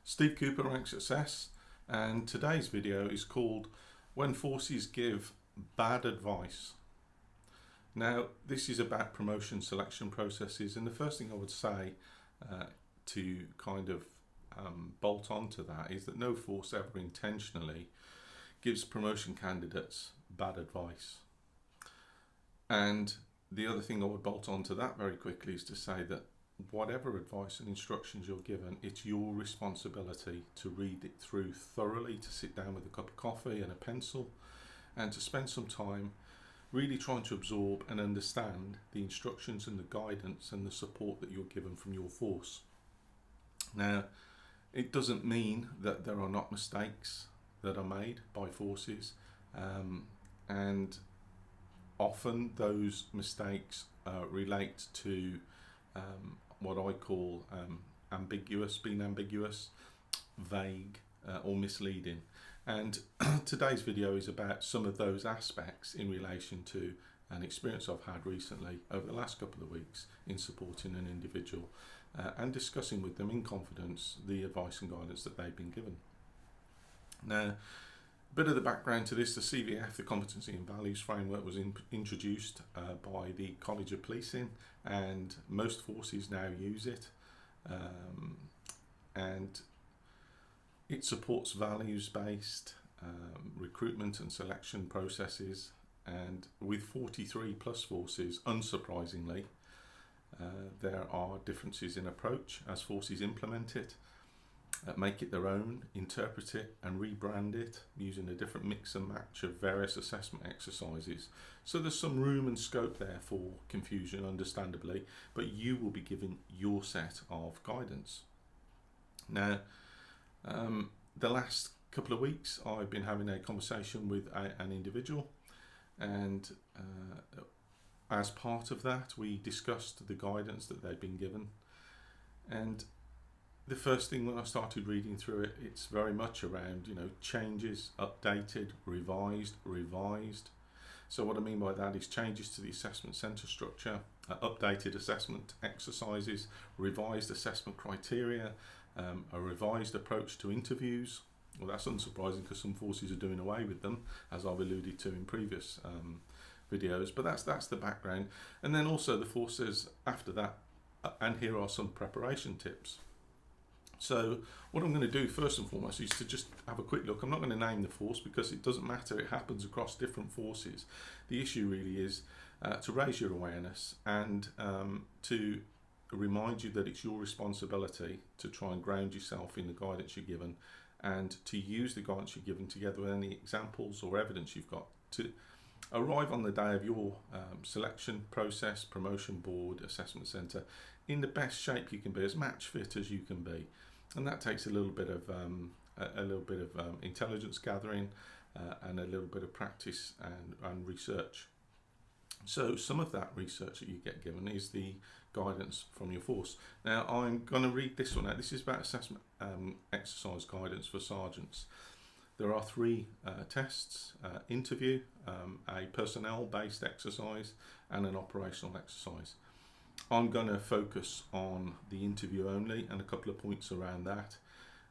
Steve Cooper, Rank Success, and today's video is called When Forces Give Bad Advice. Now, this is about promotion selection processes, and the first thing I would say to kind of bolt onto that is that no force ever intentionally gives promotion candidates bad advice. And the other thing I would bolt onto that very quickly is to say that whatever advice and instructions you're given, it's your responsibility to read it through thoroughly, to sit down with a cup of coffee and a pencil and to spend some time really trying to absorb and understand the instructions and the guidance and the support that you're given from your force. Now, it doesn't mean that there are not mistakes that are made by forces, and often those mistakes relate to what I call being ambiguous, vague, or misleading. And today's video is about some of those aspects in relation to an experience I've had recently over the last couple of weeks in supporting an individual and discussing with them in confidence the advice and guidance that they've been given. Now, a bit of the background to this: the CVF, the Competency and Values Framework, was introduced by the College of Policing, and most forces now use it. And it supports values-based recruitment and selection processes, and with 43 plus forces, unsurprisingly, there are differences in approach as forces implement it, make it their own, interpret it and rebrand it using a different mix and match of various assessment exercises. So there's some room and scope there for confusion, understandably, but you will be given your set of guidance. Now, the last couple of weeks I've been having a conversation with an individual, and as part of that we discussed the guidance that they'd been given. And the first thing when I started reading through it, it's very much around, changes, updated, revised. So what I mean by that is changes to the assessment centre structure, updated assessment exercises, revised assessment criteria, a revised approach to interviews. Well, that's unsurprising because some forces are doing away with them, as I've alluded to in previous videos, but that's the background. And then also the forces after that, and here are some preparation tips. So what I'm going to do first and foremost is to just have a quick look. I'm not going to name the force because it doesn't matter, it happens across different forces. The issue really is to raise your awareness and to remind you that it's your responsibility to try and ground yourself in the guidance you're given, and to use the guidance you're given together with any examples or evidence you've got to arrive on the day of your selection process, promotion board, assessment centre in the best shape you can be, as match fit as you can be. And that takes a little bit of intelligence gathering and a little bit of practice and research. So some of that research that you get given is the guidance from your force. Now I'm going to read this one out. This is about assessment exercise guidance for sergeants. There are three tests: interview, a personnel-based exercise, and an operational exercise. I'm going to focus on the interview only and a couple of points around that.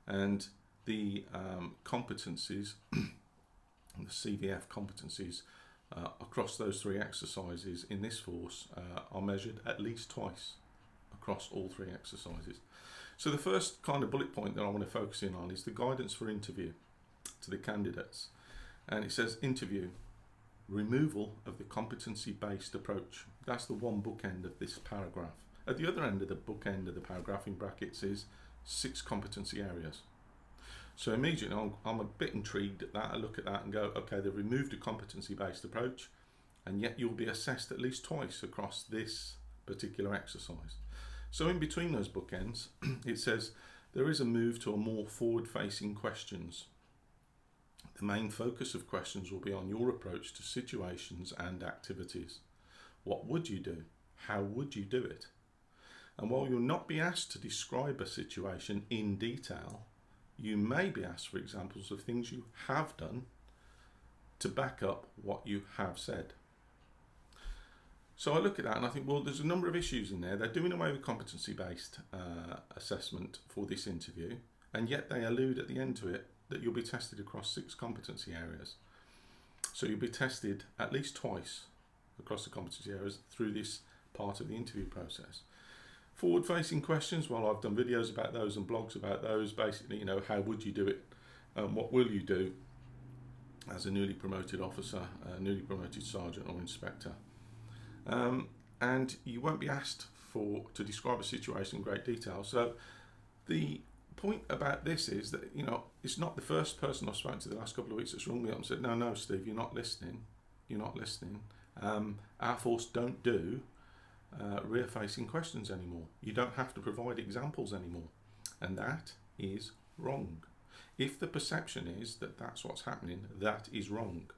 And the competencies, the CVF competencies across those three exercises in this force are measured at least twice across all three exercises. So the first kind of bullet point that I want to focus in on is the guidance for interview to the candidates. And it says interview, removal of the competency-based approach. That's the one bookend of this paragraph. At the other end of the bookend of the paragraph in brackets is 6 competency areas. So immediately I'm a bit intrigued at that. I look at that and go, okay, they've removed a competency-based approach, and yet you'll be assessed at least twice across this particular exercise. So in between those bookends, it says there is a move to a more forward-facing questions. The main focus of questions will be on your approach to situations and activities. What would you do? How would you do it? And while you'll not be asked to describe a situation in detail, you may be asked for examples of things you have done to back up what you have said. So I look at that and I think, well, there's a number of issues in there. They're doing away with competency-based assessment for this interview. and yet they allude at the end to it that you'll be tested across 6 competency areas. So you'll be tested at least twice across the competency areas through this part of the interview process. Forward-facing questions, well, I've done videos about those and blogs about those. Basically, how would you do it? What will you do as a newly promoted officer, a newly promoted sergeant or inspector? And you won't be asked to describe a situation in great detail. So the point about this is that, it's not the first person I've spoken to the last couple of weeks that's rung me up and said, no, Steve, you're not listening. Our force don't do rear-facing questions anymore. You don't have to provide examples anymore. And that is wrong. If the perception is that that's what's happening, that is wrong.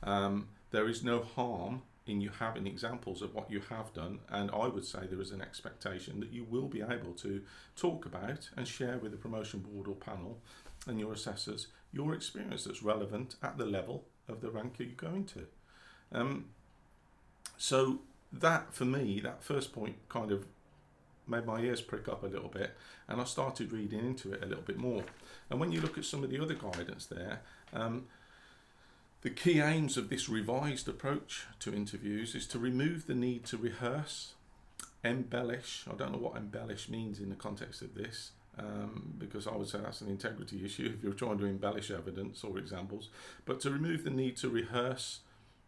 There is no harm in you having examples of what you have done, and I would say there is an expectation that you will be able to talk about and share with the promotion board or panel and your assessors your experience that's relevant at the level of the rank you're going to. So that, for me, that first point kind of made my ears prick up a little bit, and I started reading into it a little bit more. And when you look at some of the other guidance there, the key aims of this revised approach to interviews is to remove the need to rehearse, embellish. I don't know what embellish means in the context of this, because I would say that's an integrity issue if you're trying to embellish evidence or examples, but to remove the need to rehearse,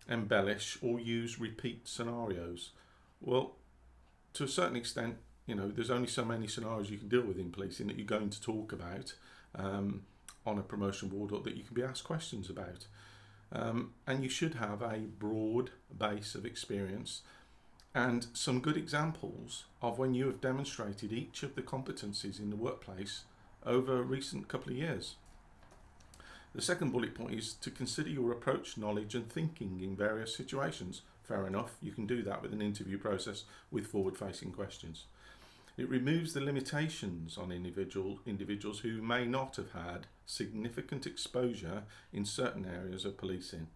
embellish or use repeat scenarios. Well, to a certain extent, there's only so many scenarios you can deal with in policing that you're going to talk about on a promotion board or that you can be asked questions about. And you should have a broad base of experience and some good examples of when you have demonstrated each of the competencies in the workplace over a recent couple of years. The second bullet point is to consider your approach, knowledge and thinking in various situations. Fair enough, you can do that with an interview process with forward-facing questions. It removes the limitations on individuals who may not have had significant exposure in certain areas of policing.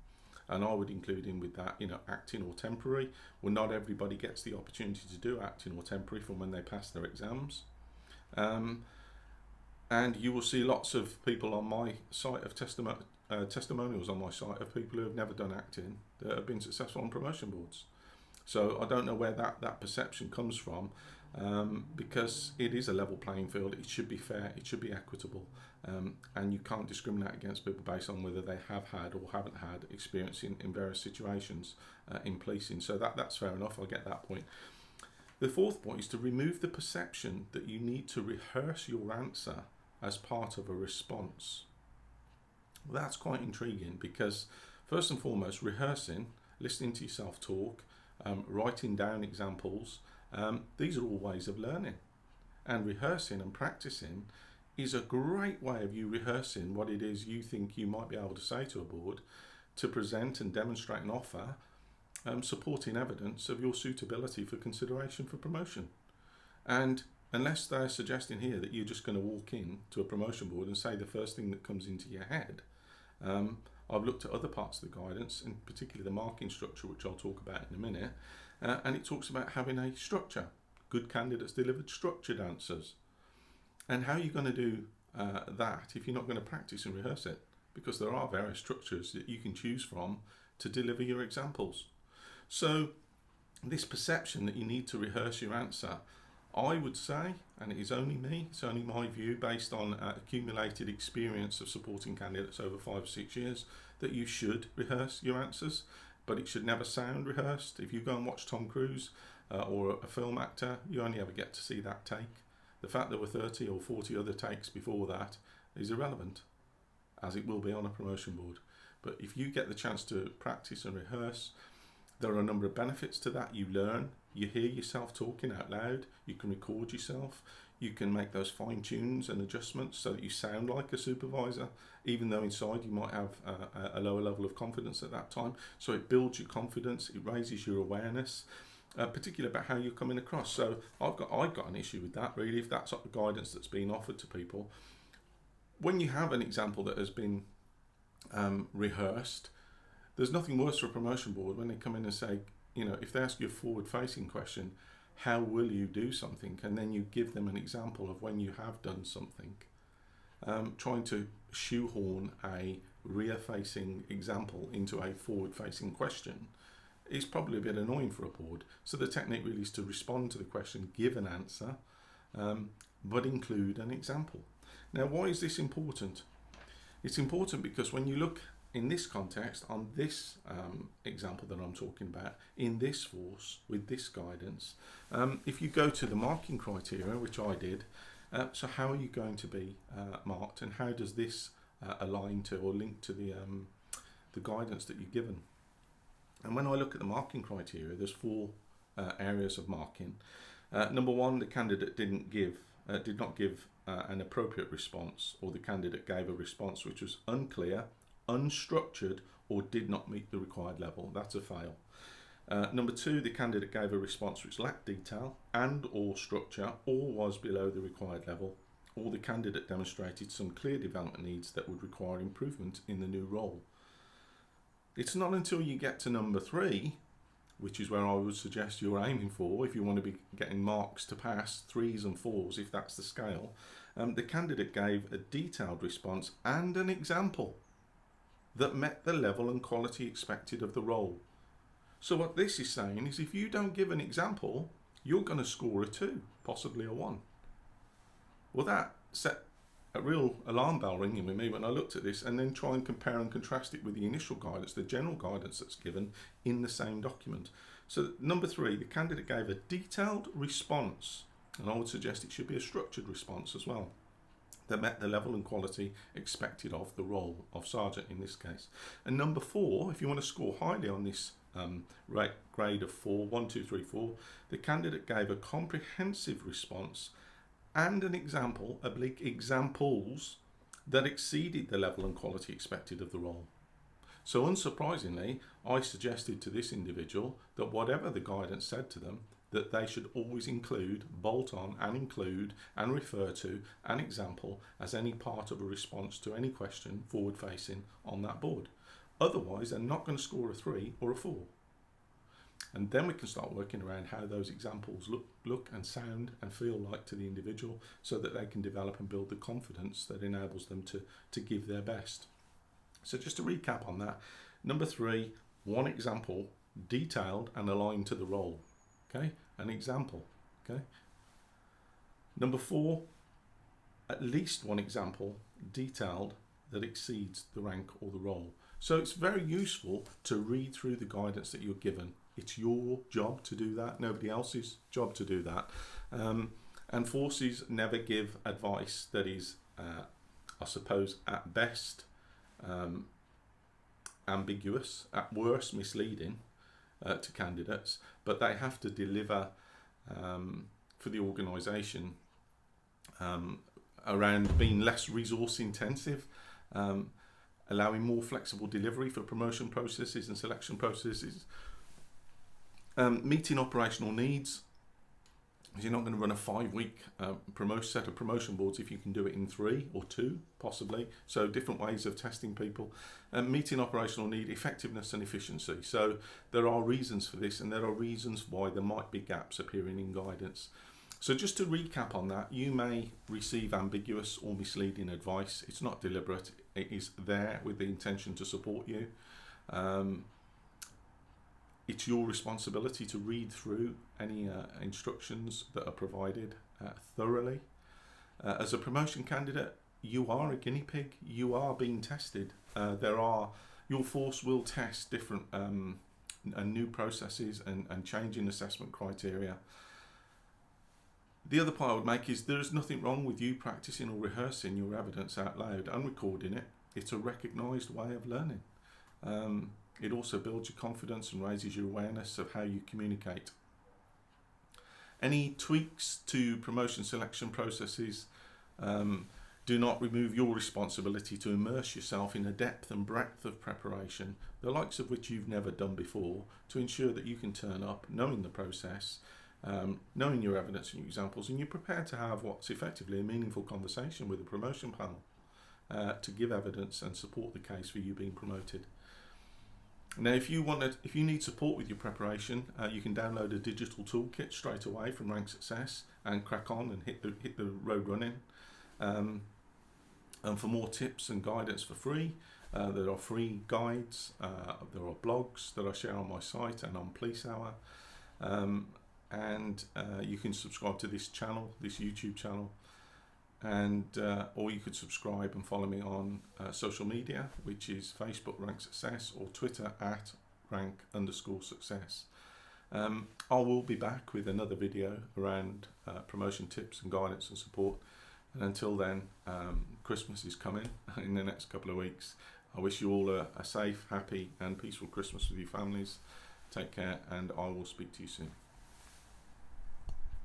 And I would include in with that, acting or temporary. Well, not everybody gets the opportunity to do acting or temporary from when they pass their exams. And you will see lots of people on my site of testimonials on my site of people who have never done acting that have been successful on promotion boards. So I don't know where that perception comes from, because it is a level playing field. It should be fair, it should be equitable, and you can't discriminate against people based on whether they have had or haven't had experience in various situations in policing. So that's fair enough, I get that point. The fourth point is to remove the perception that you need to rehearse your answer as part of a response. Well, that's quite intriguing, because first and foremost, rehearsing, listening to yourself talk, writing down examples, these are all ways of learning. And rehearsing and practicing is a great way of you rehearsing what it is you think you might be able to say to a board to present and demonstrate and offer supporting evidence of your suitability for consideration for promotion. And unless they're suggesting here that you're just going to walk in to a promotion board and say the first thing that comes into your head, I've looked at other parts of the guidance, in particular the marking structure, which I'll talk about in a minute, and it talks about having a structure. Good candidates delivered structured answers. And how are you going to do that if you're not going to practice and rehearse it? Because there are various structures that you can choose from to deliver your examples. So this perception that you need to rehearse your answer, I would say, and it is only me, it's only my view based on accumulated experience of supporting candidates over 5 or 6 years, that you should rehearse your answers, but it should never sound rehearsed. If you go and watch Tom Cruise or a film actor, you only ever get to see that take. The fact there were 30 or 40 other takes before that is irrelevant, as it will be on a promotion board. But if you get the chance to practice and rehearse, there are a number of benefits to that. You learn, you hear yourself talking out loud, you can record yourself, you can make those fine tunes and adjustments so that you sound like a supervisor, even though inside you might have a lower level of confidence at that time. So it builds your confidence, it raises your awareness, particularly about how you're coming across. So I've got an issue with that, really, if that's the guidance that's being offered to people. When you have an example that has been rehearsed, there's nothing worse for a promotion board when they come in and say, if they ask you a forward-facing question, how will you do something? And then you give them an example of when you have done something. trying to shoehorn a rear-facing example into a forward-facing question is probably a bit annoying for a board. So the technique really is to respond to the question, give an answer, but include an example. Now, why is this important? It's important because when you look in this context, on this example that I'm talking about, in this force, with this guidance, if you go to the marking criteria, which I did, so how are you going to be marked, and how does this align to or link to the guidance that you're given? And when I look at the marking criteria, there's 4 areas of marking. Number 1, the candidate did not give an appropriate response, or the candidate gave a response which was unclear, unstructured, or did not meet the required level. That's a fail. Number 2, the candidate gave a response which lacked detail and or structure, or was below the required level, or the candidate demonstrated some clear development needs that would require improvement in the new role. It's not until you get to number 3, which is where I would suggest you're aiming for if you want to be getting marks to pass, 3s and 4s if that's the scale. The candidate gave a detailed response and an example that met the level and quality expected of the role. So what this is saying is, if you don't give an example, you're going to score a 2, possibly a 1. Well, that set a real alarm bell ringing with me when I looked at this, and then try and compare and contrast it with the initial guidance, the general guidance that's given in the same document. So number 3, the candidate gave a detailed response, and I would suggest it should be a structured response as well, that met the level and quality expected of the role of sergeant in this case. And number 4, if you want to score highly on this grade of 4, 1, 2, 3, 4, the candidate gave a comprehensive response and an example, examples that exceeded the level and quality expected of the role. So unsurprisingly, I suggested to this individual that whatever the guidance said to them, that they should always include, bolt on and include and refer to an example as any part of a response to any question forward facing on that board. Otherwise, they're not going to score a 3 or a 4. And then we can start working around how those examples look and sound and feel like to the individual, so that they can develop and build the confidence that enables them to give their best. So just to recap on that, number 3, 1 example, detailed and aligned to the role. Okay, an example. Okay. Number 4, at least 1 example, detailed, that exceeds the rank or the role. So it's very useful to read through the guidance that you're given. It's your job to do that, nobody else's job to do that. And forces never give advice that is, I suppose, at best ambiguous, at worst misleading to candidates, but they have to deliver for the organisation around being less resource intensive, allowing more flexible delivery for promotion processes and selection processes, meeting operational needs. You're not going to run a 5-week set of promotion boards if you can do it in 3 or 2, possibly. So different ways of testing people. Meeting operational need, effectiveness and efficiency. So there are reasons for this, and there are reasons why there might be gaps appearing in guidance. So just to recap on that, you may receive ambiguous or misleading advice. It's not deliberate. It is there with the intention to support you. It's your responsibility to read through any instructions that are provided thoroughly. As a promotion candidate, you are a guinea pig. You are being tested. Your force will test different and new processes and changing assessment criteria. The other point I would make is there is nothing wrong with you practicing or rehearsing your evidence out loud and recording it. It's a recognised way of learning. It also builds your confidence and raises your awareness of how you communicate. Any tweaks to promotion selection processes do not remove your responsibility to immerse yourself in a depth and breadth of preparation, the likes of which you've never done before, to ensure that you can turn up knowing the process, knowing your evidence and your examples, and you're prepared to have what's effectively a meaningful conversation with the promotion panel to give evidence and support the case for you being promoted. Now, if you need support with your preparation, you can download a digital toolkit straight away from Rank Success and crack on and hit the road running. And for more tips and guidance for free, there are free guides, there are blogs that I share on my site and on Police Hour, and you can subscribe to this channel, this YouTube channel, and or you could subscribe and follow me on social media, which is Facebook Rank Success or Twitter at rank_success. I will be back with another video around promotion tips and guidance and support. And until then, Christmas is coming in the next couple of weeks. I wish you all a safe, happy and peaceful Christmas with your families. Take care, and I will speak to you soon.